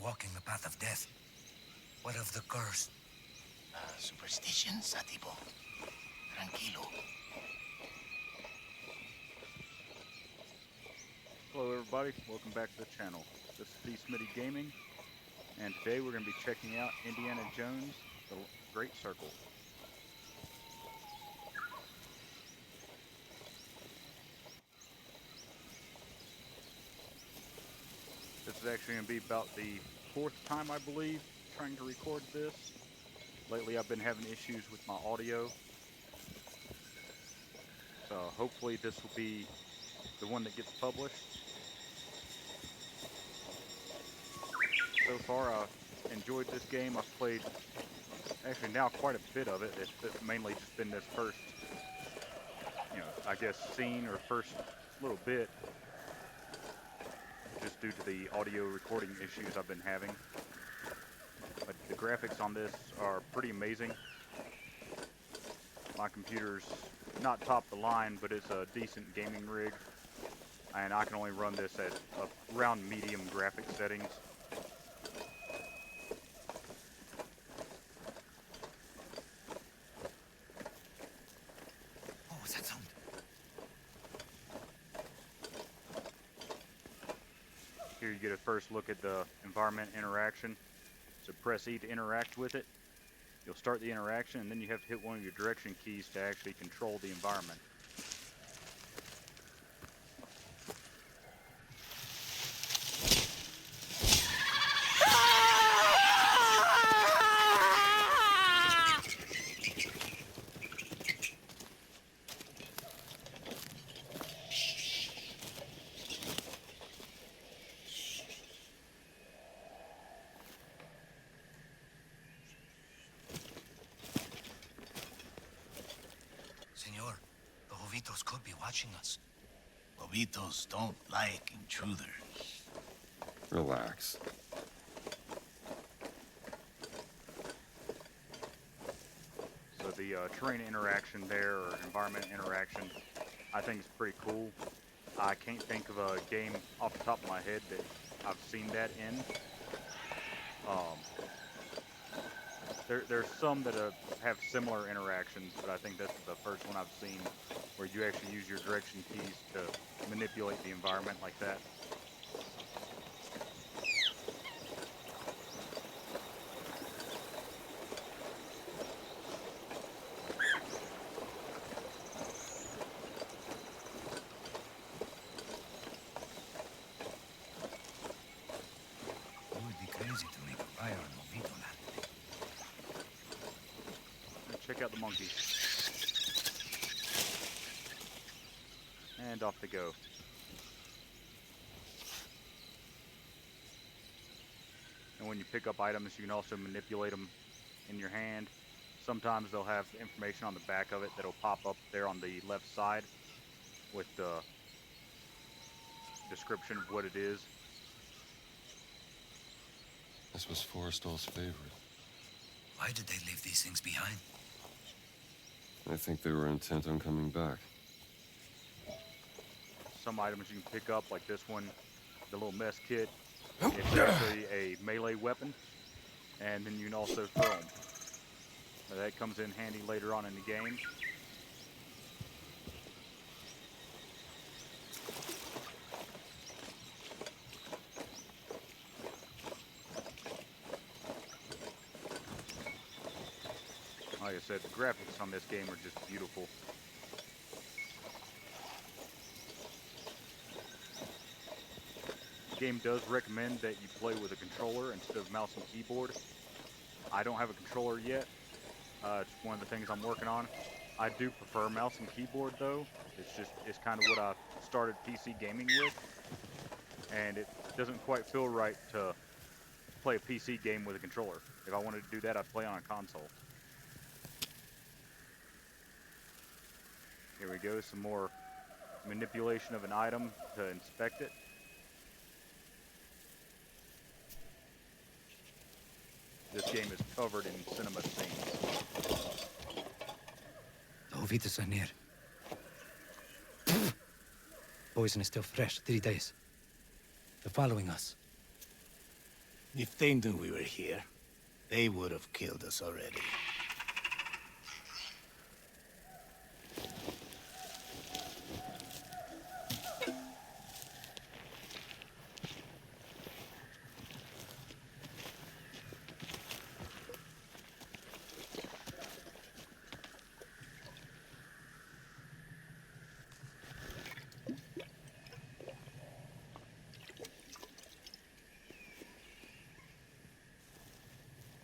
walking the path of death. What of the curse? Superstition, Satipo. Tranquilo. Hello everybody, welcome back to the channel. This is Smitty Gaming, and today we're going to be checking out Indiana Jones, The Great Circle. This is actually going to be about the fourth time, I believe, trying to record this. Lately I've been having issues with my audio, so hopefully this will be the one that gets published. So far I've enjoyed this game. I've played actually now quite a bit of it. It's mainly just been this first, I guess scene or first little bit, just due to the audio recording issues I've been having. But the graphics on this are pretty amazing. My computer's not top of the line, but it's a decent gaming rig, and I can only run this at around medium graphic settings. What was that sound? Here you get a first look at the environment interaction. So press E to interact with it. You'll start the interaction, and then you have to hit one of your direction keys to actually control the environment. Senor, the Jovitos could be watching us. Bobitos don't like intruders. Relax. So the terrain interaction there, or environment interaction, I think is pretty cool. I can't think of a game off the top of my head that I've seen that in. There's some that have similar interactions, but I think this is the first one I've seen where you actually use your direction keys to manipulate the environment like that. You would be crazy to make a fire on Jovito land. Check out the monkeys. And off they go. And when you pick up items, you can also manipulate them in your hand. Sometimes they'll have information on the back of it that'll pop up there on the left side with the description of what it is. This was Forrestal's favorite. Why did they leave these things behind? I think they were intent on coming back. Some items you can pick up, like this one, the little mess kit. It's actually a melee weapon, and then you can also throw them. Now that comes in handy later on in the game. Like I said, the graphics on this game are just beautiful. The game does recommend that you play with a controller instead of mouse and keyboard. I don't have a controller yet. It's one of the things I'm working on. I do prefer mouse and keyboard though. It's kind of what I started PC gaming with. And it doesn't quite feel right to play a PC game with a controller. If I wanted to do that, I'd play on a console. Here we go, some more manipulation of an item to inspect it. This game is covered in cinema scenes. The Jovitos are near. Poison is still fresh, 3 days. They're following us. If they knew we were here, they would have killed us already.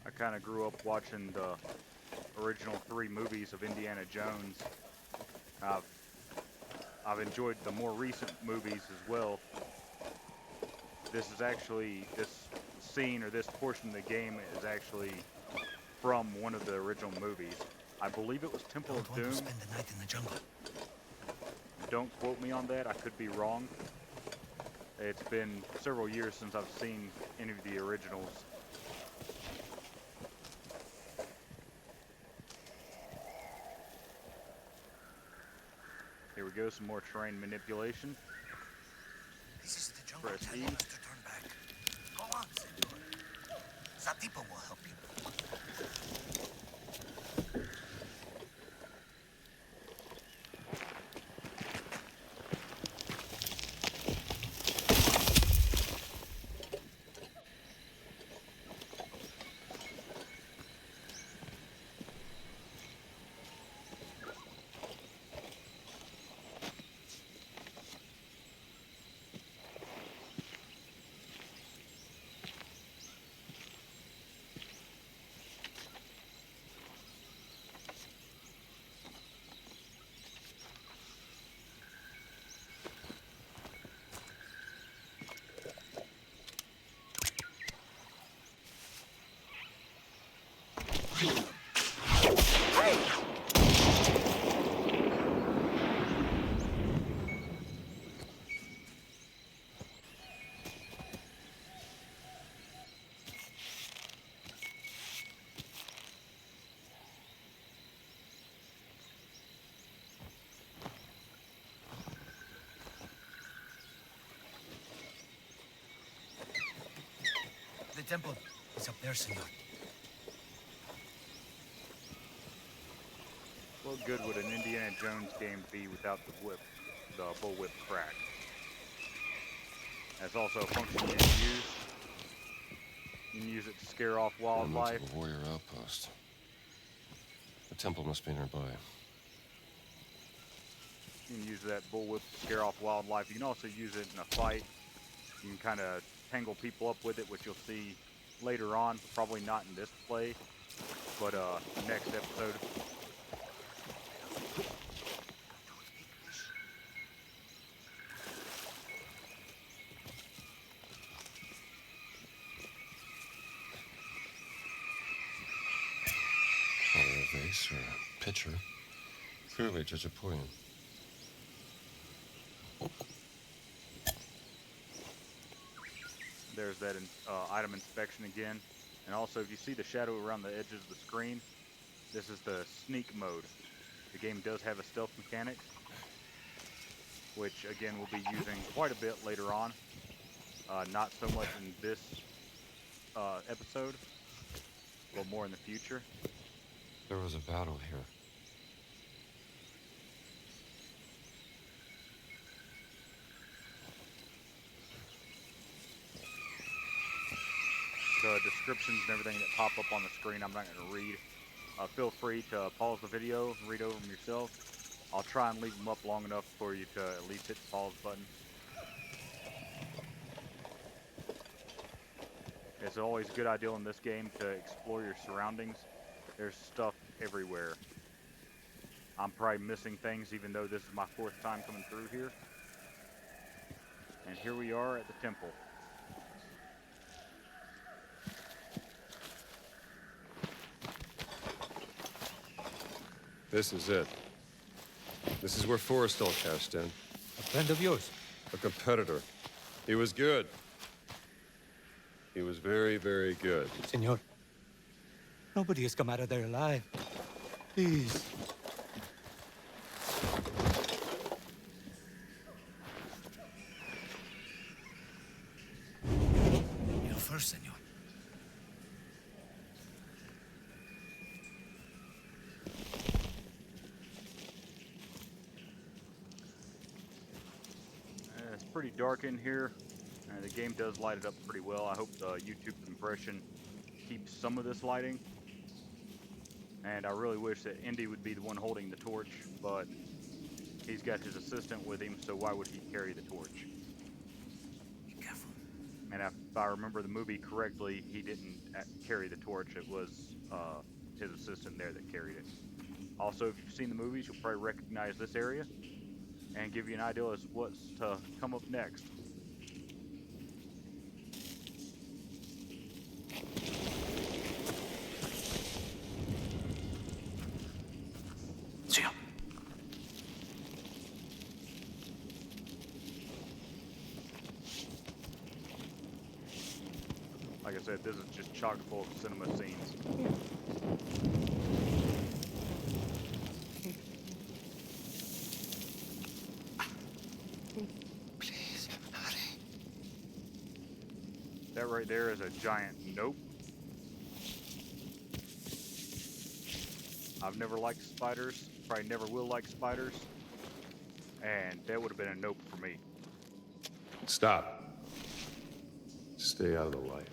I kind of grew up watching the original 3 movies of Indiana Jones. I've I've enjoyed the more recent movies as well. This is actually, this scene or this portion of the game is actually from one of the original movies. I believe it was Temple of Doom. Spend the night in the jungle. Don't quote me on that, I could be wrong. It's been several years since I've seen any of the originals. Here we go, some more terrain manipulation. This is the jungle. Press Tell E. us to turn back. Go on, senor. Satipo will help you. The temple is up there, senor. What good would an Indiana Jones game be without the bullwhip crack? That's also a function you can use. You can use it to scare off wildlife. Elements of a warrior outpost. The temple must be nearby. You can use that bullwhip to scare off wildlife. You can also use it in a fight. You can kind of tangle people up with it, which you'll see later on. Probably not in this play, but next episode. A vase or a pitcher. Clearly Jajapoyan. There's that item inspection again. And also, if you see the shadow around the edges of the screen, this is the sneak mode. The game does have a stealth mechanic, which again we'll be using quite a bit later on. Not so much in this episode, but more in the future. There was a battle here. The descriptions and everything that pop up on the screen I'm not going to read. Feel free to pause the video, read over them yourself. I'll try and leave them up long enough for you to at least hit the pause button. It's always a good idea in this game to explore your surroundings. There's stuff everywhere. I'm probably missing things even though this is my 4th time coming through here. And here we are at the temple. This is it. This is where Forrestal cashed in. A friend of yours. A competitor. He was good. He was very, very good. Senor, nobody has come out of there alive. Please. You first, senor. pretty dark in here, and the game does light it up pretty well. I hope the YouTube compression keeps some of this lighting. And I really wish that Indy would be the one holding the torch, but he's got his assistant with him, so why would he carry the torch? Be careful. And if I remember the movie correctly, he didn't carry the torch. It was his assistant there that carried it. Also, if you've seen the movies, you'll probably recognize this area and give you an idea as what's to come up next. Zio. Like I said, this is just chock full of cinema scenes. Please, hurry. That right there is a giant nope. I've never liked spiders, probably never will like spiders, and that would have been a nope for me. Stop. Stay out of the light.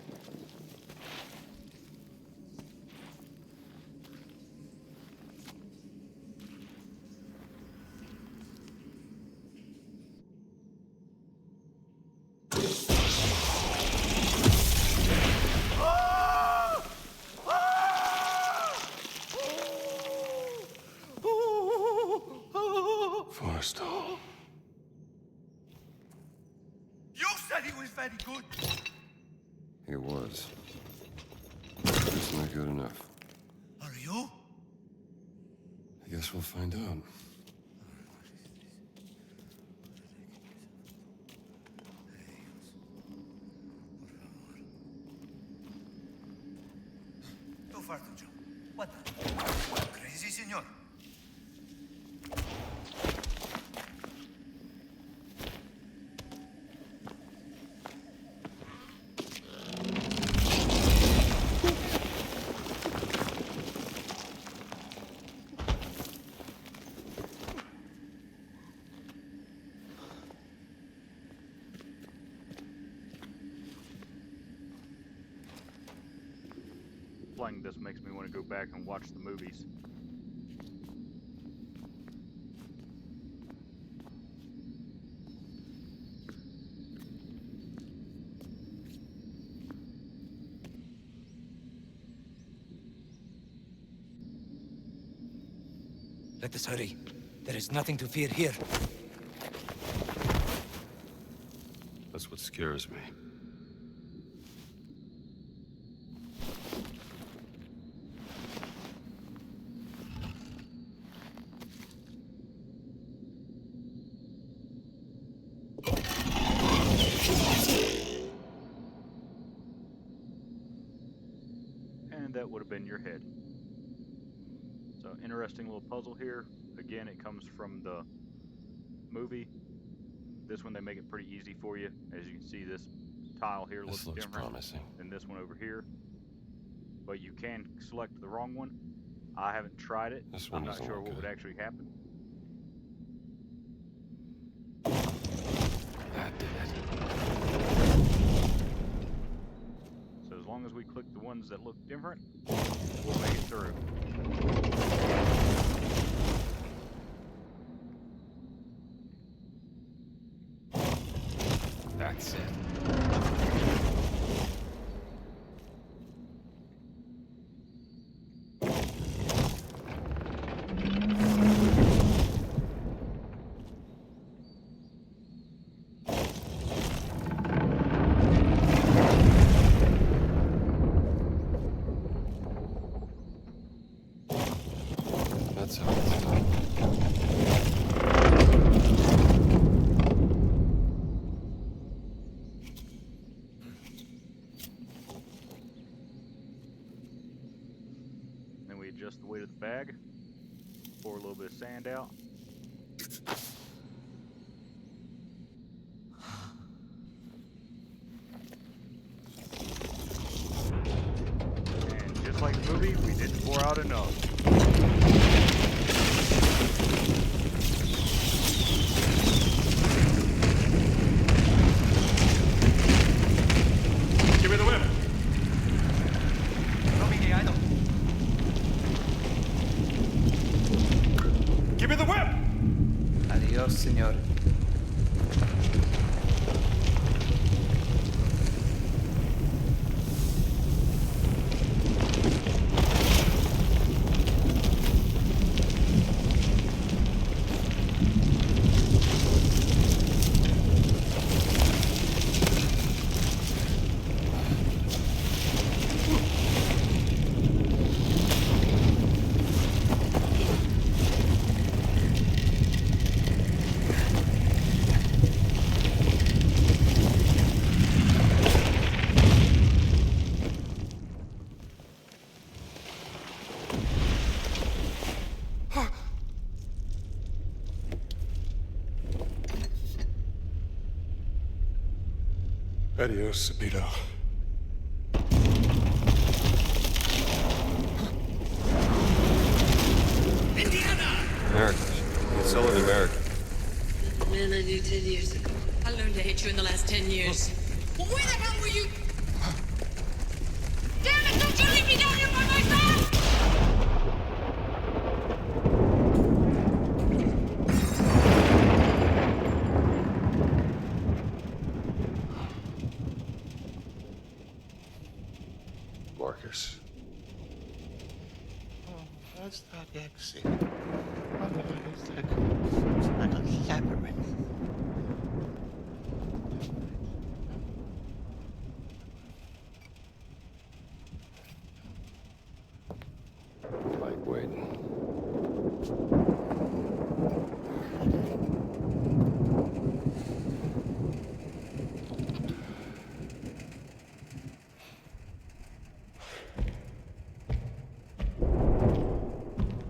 Forrest. You said he was very good. He was. It's not good enough. Are you? I guess we'll find out. Too far to jump. What the? Crazy, senor? Playing this makes me want to go back and watch the movies. Let us hurry. There is nothing to fear here. That's what scares me. And that would have been your head. So, interesting little puzzle here. Again, it comes from the movie. This one, they make it pretty easy for you. As you can see, this tile here This looks different promising. than this one over here. But you can select the wrong one. I haven't tried it. This one I'm not doesn't sure look what would good. actually happen. That did it. So as long as we click the ones that look different, we'll make it through. That's it. That's how it's done. Then we adjust the weight of the bag, pour a little bit of sand out. And just like the movie, we didn't pour out enough. Adios, señor. Adios, Sabito. American. It's all in America. The man I knew 10 years ago. I learned to hate you in the last 10 years. Well, where the hell were you? Damn it, don't you leave me down here by myself! Marcus. Oh, that's not the exit. Oh, it's like a labyrinth. Lightweight.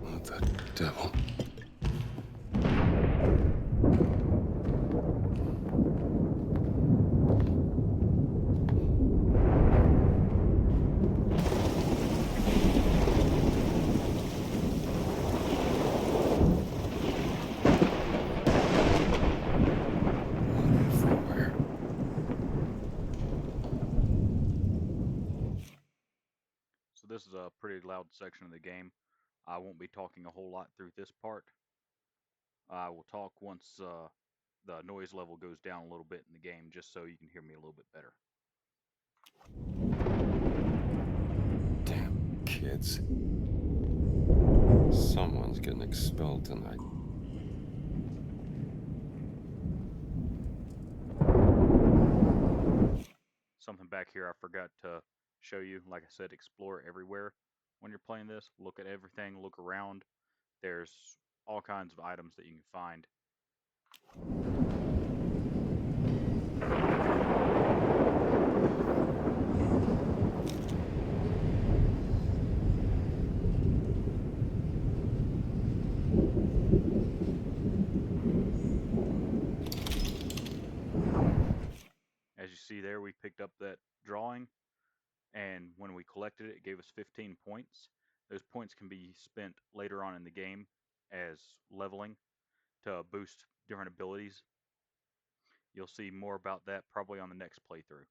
What the devil? Everywhere. So this is a pretty loud section of the game. I won't be talking a whole lot through this part. I will talk once the noise level goes down a little bit in the game, just so you can hear me a little bit better. Damn kids. Someone's getting expelled tonight. Something back here I forgot to show you. Like I said, explore everywhere. When you're playing this, look at everything, look around. There's all kinds of items that you can find. As you see there, we picked up that drawing, and when we collected it, it gave us 15 points. Those points can be spent later on in the game as leveling to boost different abilities. You'll see more about that probably on the next playthrough.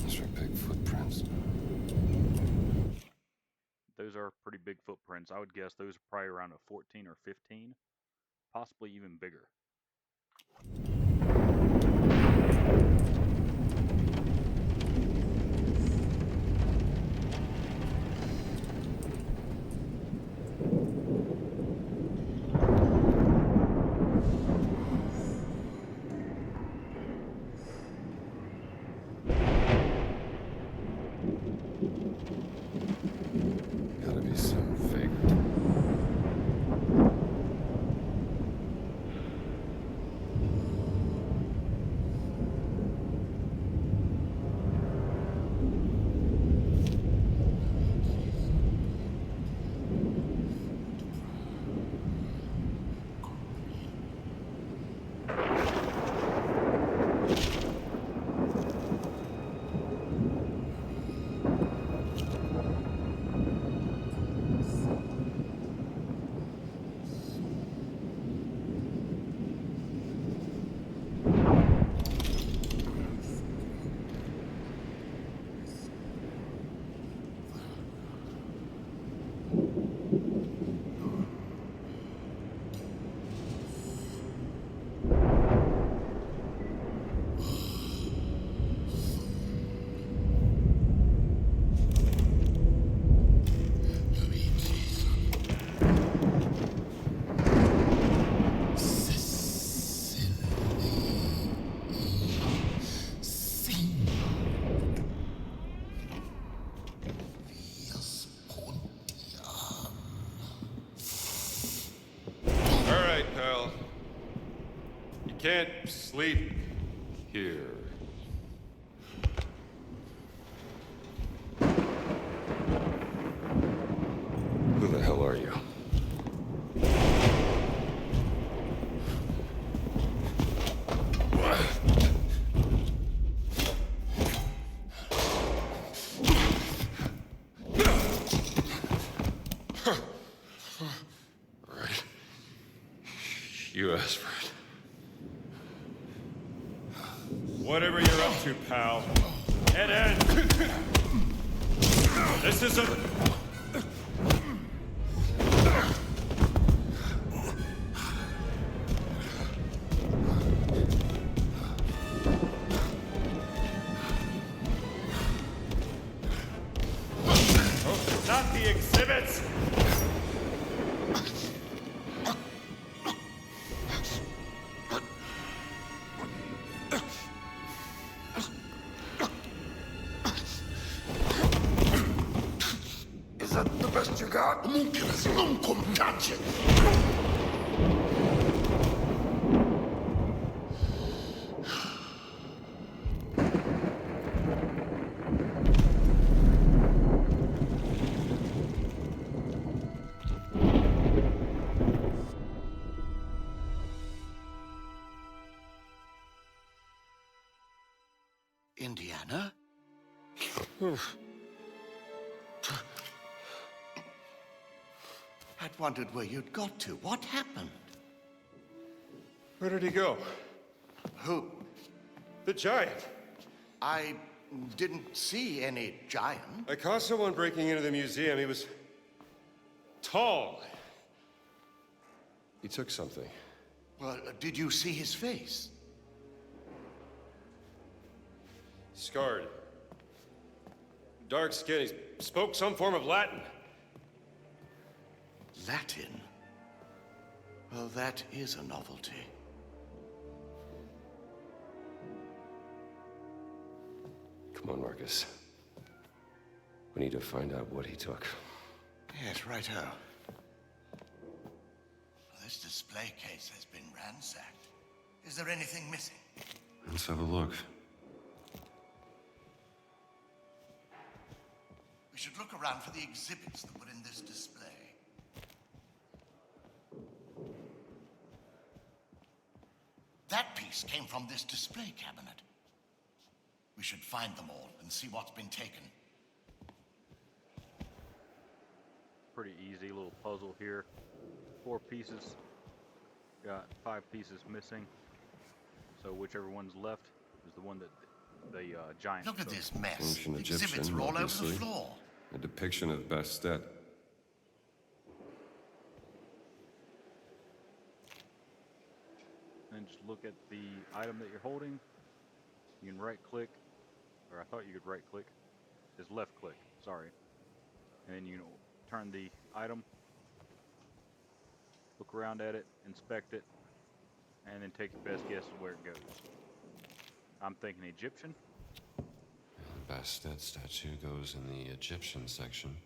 Those are big footprints. Those are pretty big footprints. I would guess those are probably around a 14 or 15, possibly even bigger. Gotta be some vagrant. can't sleep here. Who the hell are you? Right. You asked for it. Whatever you're up to, pal. Head in! This is a... Not the exhibits! Is that the best you got? ممكن أسلمكم تاتشي. Indiana? I'd wondered where you'd got to. What happened? Where did he go? Who? The giant. I didn't see any giant. I caught someone breaking into the museum. He was tall. He took something. Well, did you see his face? Scarred. Dark skin. He spoke some form of Latin. Latin? Well, that is a novelty. Come on, Marcus. We need to find out what he took. Yes, righto. This display case has been ransacked. Is there anything missing? Let's have a look. We should look around for the exhibits that were in this display. That piece came from this display cabinet. We should find them all and see what's been taken. Pretty easy little puzzle here. 4 pieces. Got 5 pieces missing. So whichever one's left is the one that the giant Look at took. this mess. Ancient The exhibits Egyptian, are all over the obviously. floor. A depiction of Bastet. And just look at the item that you're holding. You can right click, or I thought you could right click. It's left click, sorry. And then you can turn the item, look around at it, inspect it, and then take your best guess of where it goes. I'm thinking Egyptian. The Bastet statue goes in the Egyptian section.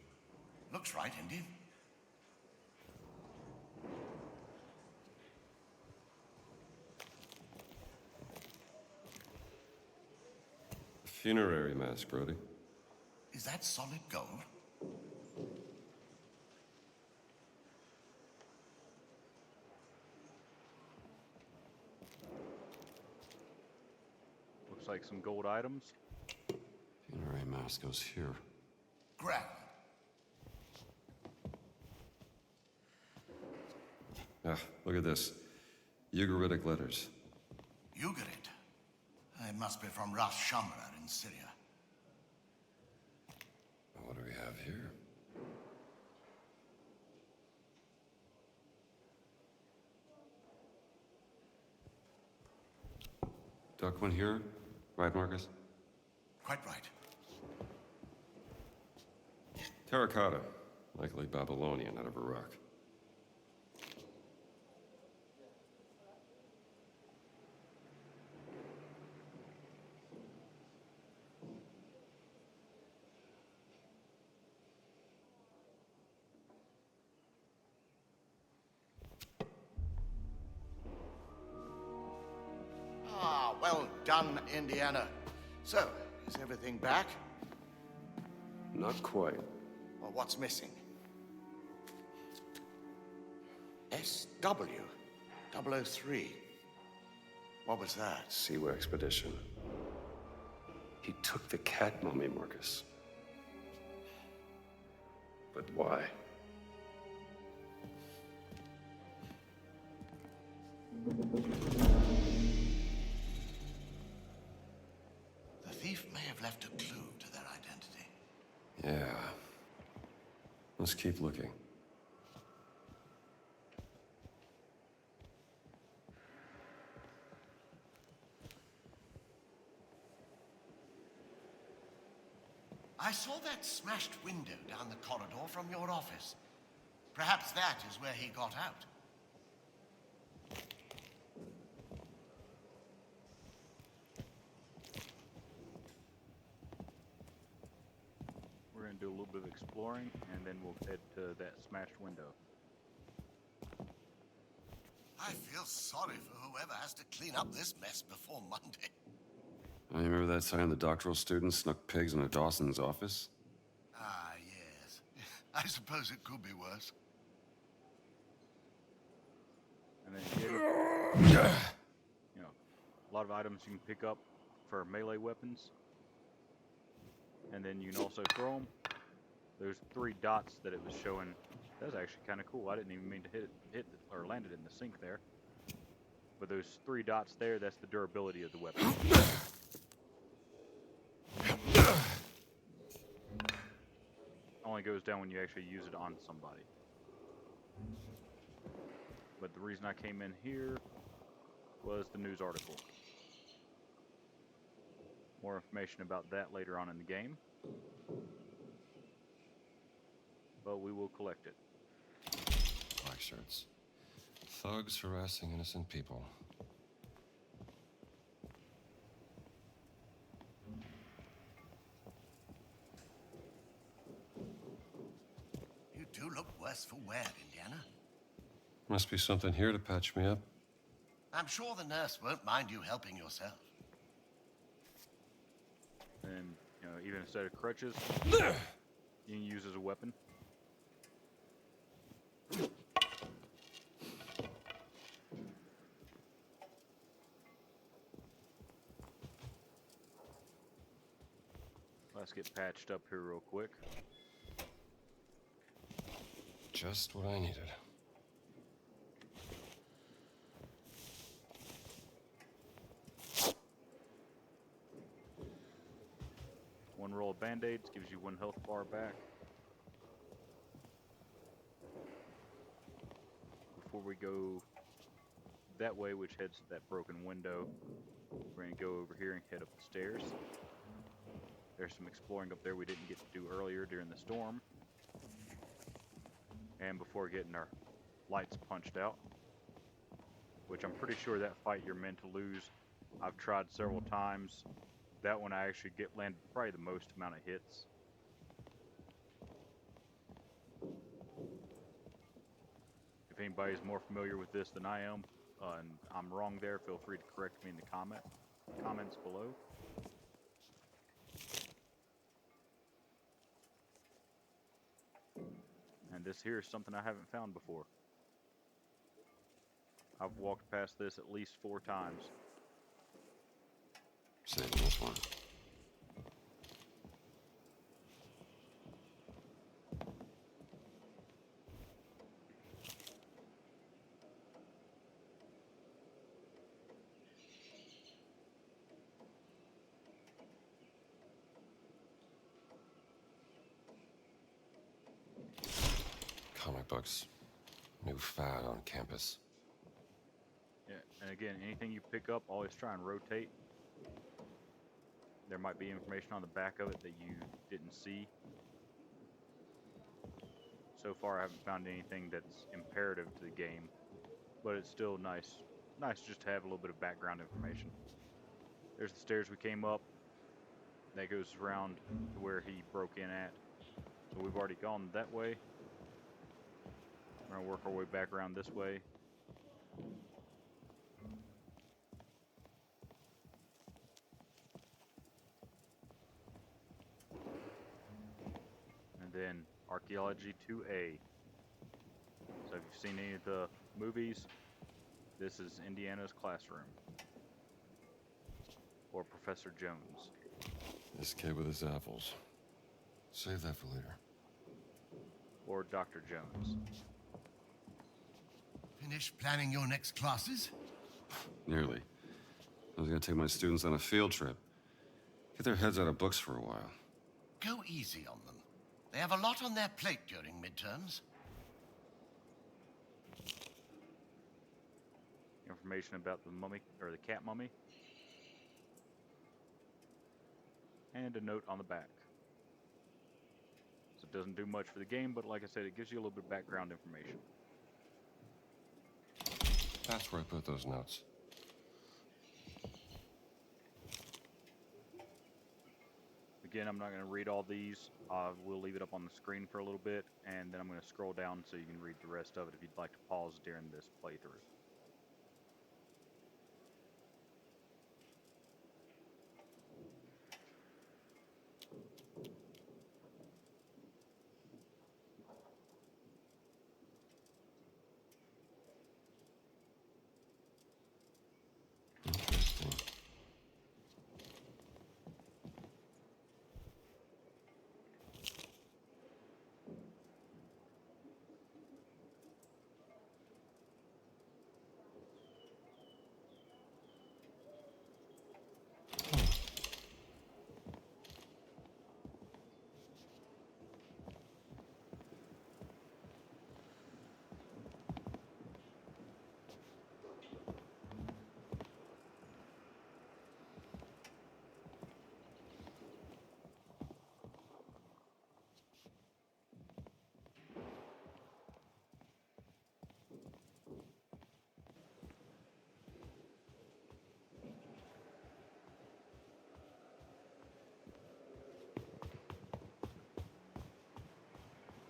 Looks right, Indy. Funerary mask, Brody. Is that solid gold? Looks like some gold items. Funerary mask goes here. Grand. Ah, look at this. Ugaritic letters. Ugarit. It must be from Ras Shamra in Syria. What do we have here? Duck one here? Right, Marcus? Quite right. Terracotta. Likely Babylonian out of Iraq. Well done, Indiana. So, is everything back? Not quite. Or what's missing? SW 003. What was that? Seaway expedition. He took the cat mummy, Marcus. But why? The thief may have left a clue to their identity. Yeah. Let's keep looking. I saw that smashed window down the corridor from your office. Perhaps that is where he got out. We're going to do a little bit of exploring, and then we'll head to that smashed window. I feel sorry for whoever has to clean up this mess before Monday. Oh, you remember that time the doctoral students snuck pigs into Dawson's office? Ah, yes. I suppose it could be worse. And then you know, a lot of items you can pick up for melee weapons. And then you can also throw them. There's 3 dots that it was showing. That was actually kind of cool. I didn't even mean to hit or land it in the sink there. But those 3 dots there, that's the durability of the weapon. Only goes down when you actually use it on somebody. But the reason I came in here was the news article. More information about that later on in the game. But we will collect it. Black shirts. Thugs harassing innocent people. You do look worse for wear, Indiana. Must be something here to patch me up. I'm sure the nurse won't mind you helping yourself. And, you know, even instead of crutches, you can use as a weapon. Let's get patched up here real quick. Just what I needed. One roll of band-aids gives you 1 health bar back. Before we go that way, which heads to that broken window, we're going to go over here and head up the stairs. There's some exploring up there we didn't get to do earlier during the storm. And before getting our lights punched out, which I'm pretty sure that fight you're meant to lose. I've tried several times. That one I actually landed probably the most amount of hits. If anybody's more familiar with this than I am, and I'm wrong there, feel free to correct me in the comments below. And this here is something I haven't found before. I've walked past this at least 4 times. Saving this one. Comic books. New fad on campus. Yeah, and again, anything you pick up, always try and rotate. There might be information on the back of it that you didn't see. So far, I haven't found anything that's imperative to the game, but it's still nice just to have a little bit of background information. There's the stairs we came up. That goes around to where he broke in at. So we've already gone that way. We're gonna work our way back around this way. then Archaeology 2A. So if you've seen any of the movies, this is Indiana's classroom. Or Professor Jones. This kid with his apples. Save that for later. Or Dr. Jones. Finished planning your next classes? Nearly. I was gonna take my students on a field trip. Get their heads out of books for a while. Go easy on them. They have a lot on their plate during midterms. Information about the mummy, or the cat mummy. And a note on the back. So it doesn't do much for the game, but like I said, it gives you a little bit of background information. That's where I put those notes. Again, I'm not going to read all these. We'll leave it up on the screen for a little bit, and then I'm going to scroll down so you can read the rest of it if you'd like to pause during this playthrough. Interesting.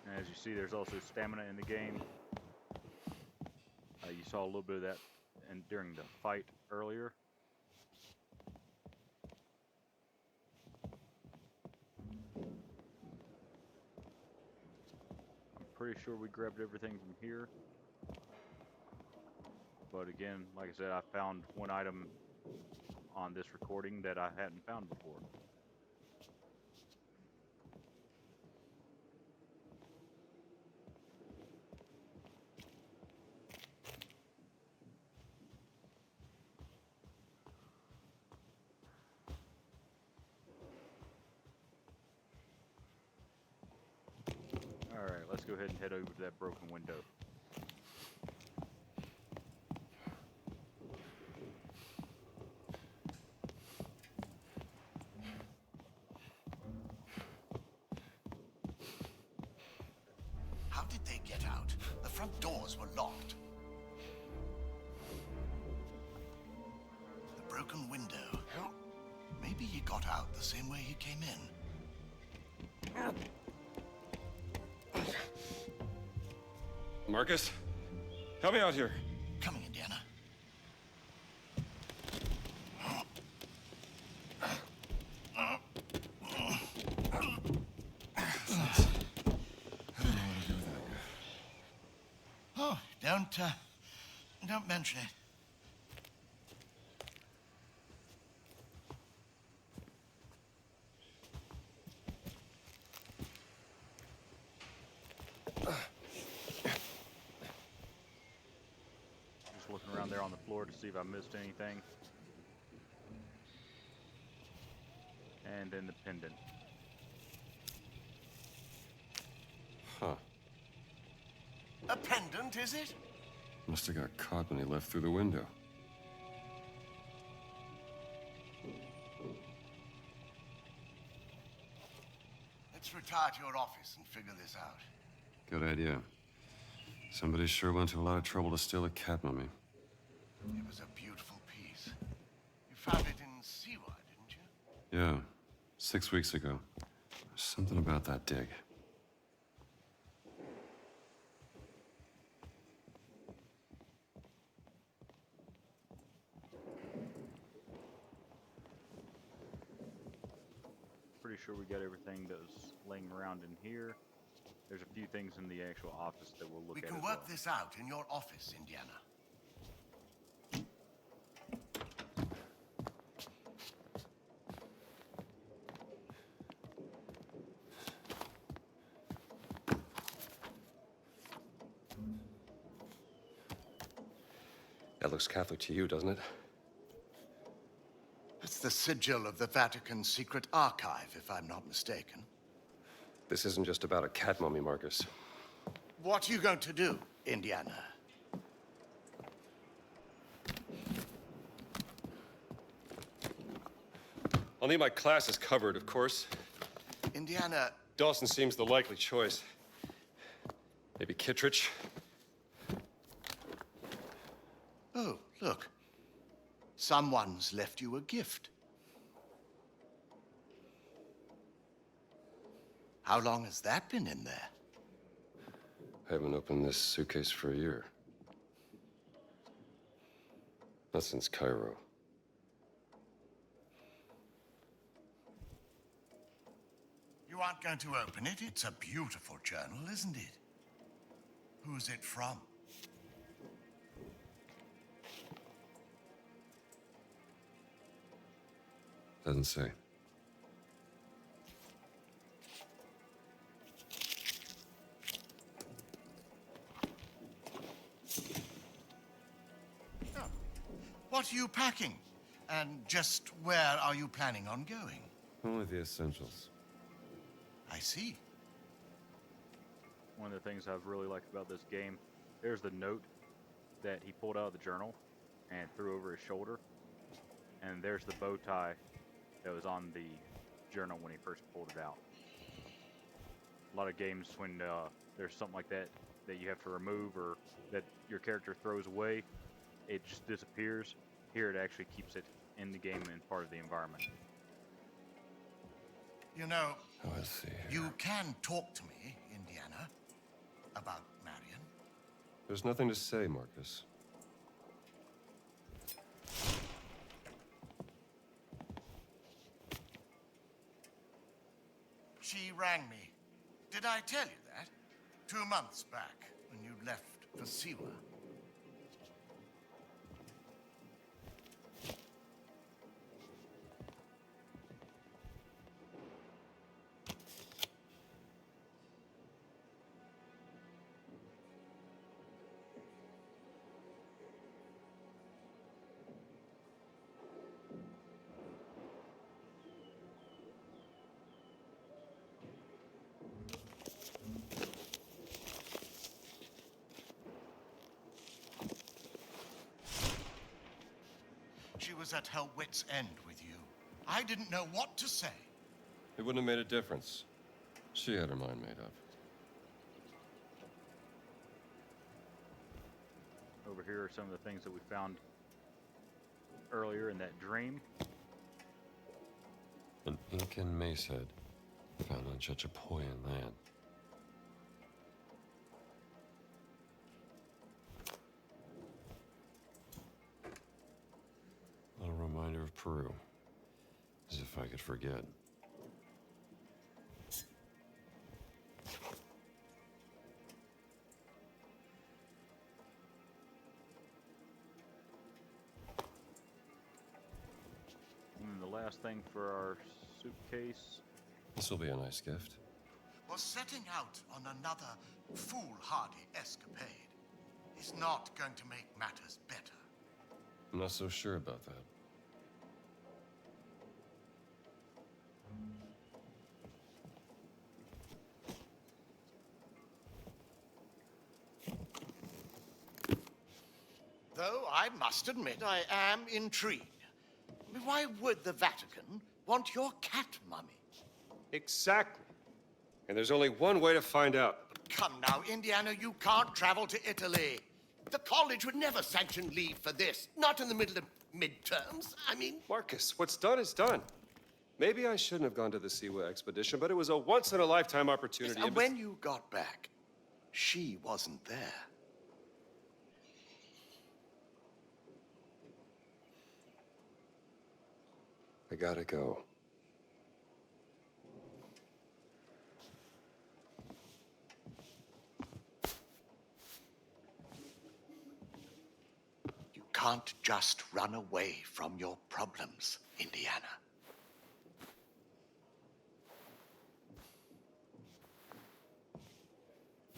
And as you see, there's also stamina in the game. You saw a little bit of that during the fight earlier. I'm pretty sure we grabbed everything from here. But again, like I said, I found one item on this recording that I hadn't found before. Alright, let's go ahead and head over to that broken window. How did they get out? The front doors were locked. The broken window. Maybe he got out the same way he came in. Marcus, help me out here. Coming, Indiana. Oh, don't mention it. Just looking around there on the floor to see if I missed anything. And then the pendant. Huh. A pendant, is it? Must have got caught when he left through the window. Let's retire to your office and figure this out. Good idea. Somebody sure went to a lot of trouble to steal a cat mummy. It was a beautiful piece. You found it in Siwa, didn't you? Yeah, 6 weeks ago. There's something about that dig. Pretty sure we got everything that was laying around in here. There's a few things in the actual office that we'll look We at can as work well. this out in your office, Indiana. That looks Catholic to you, doesn't it? It's the sigil of the Vatican Secret Archive, if I'm not mistaken. This isn't just about a cat mummy, Marcus. What are you going to do, Indiana? I'll need my classes covered, of course. Indiana, Dawson seems the likely choice. Maybe Kittredge? oh, look. Someone's left you a gift. How long has that been in there? I haven't opened this suitcase for a year. Not since Cairo. You aren't going to open it? It's a beautiful journal, isn't it? Who's it from? Doesn't say. Oh. What are you packing? And just where are you planning on going? Only the essentials. I see. One of the things I've really liked about this game, there's the note that he pulled out of the journal and threw over his shoulder. And there's the bow tie that was on the journal when he first pulled it out. A lot of games when there's something like that that you have to remove or that your character throws away, it just disappears. Here it actually keeps it in the game and part of the environment. You know, Oh, let's see here. you can talk to me, Indiana, about Marion. There's nothing to say, Marcus. She rang me. Did I tell you that? 2 months back, when you left for Siwa. She was at her wit's end with you. I didn't know what to say. It wouldn't have made a difference. She had her mind made up. Over here are some of the things that we found earlier in that dream. An Incan mace head found on Chachapoyan land. A reminder of Peru. As if I could forget. And then the last thing for our suitcase. This will be a nice gift. Was setting out on another foolhardy escapade is not going to make matters better. I'm not so sure about that. Though I must admit I am intrigued. I mean, why would the Vatican want your cat mummy? Exactly. And there's only one way to find out. Come now, Indiana, you can't travel to Italy. The college would never sanction leave for this. Not in the middle of midterms. I mean, Marcus, what's done is done. Maybe I shouldn't have gone to the Siwa expedition, but it was a once-in-a-lifetime opportunity. and when you got back, she wasn't there. I gotta go. can't just run away from your problems, Indiana.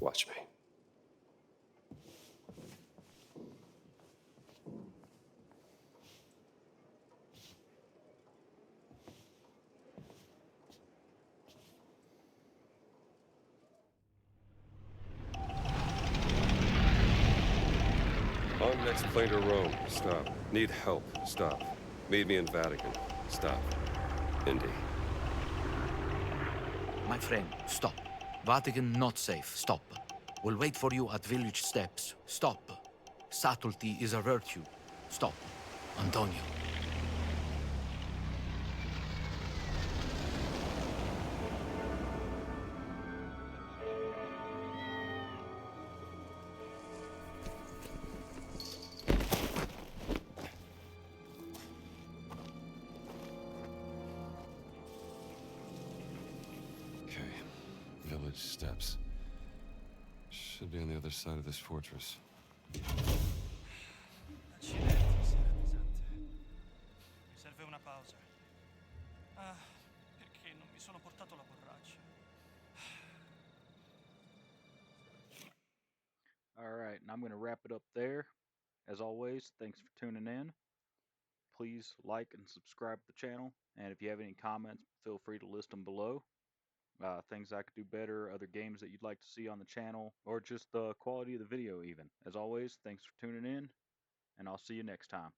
Watch me. On next plane to Rome. Stop. Need help. Stop. Meet me in Vatican. Stop. Indy. My friend, stop. Vatican not safe. Stop. We'll wait for you at village steps. Stop. Subtlety is a virtue. Stop. Antonio. Okay. Village steps. Should be on the other side of this fortress. Accidenti, sera pesante. Mi serve una pausa. Ah, perché non mi sono portato la borraccia? All right, and I'm going to wrap it up there. As always, thanks for tuning in. Please like and subscribe to the channel. And if you have any comments, feel free to list them below. Things I could do better, other games that you'd like to see on the channel, or just the quality of the video even. As always, thanks for tuning in, and I'll see you next time.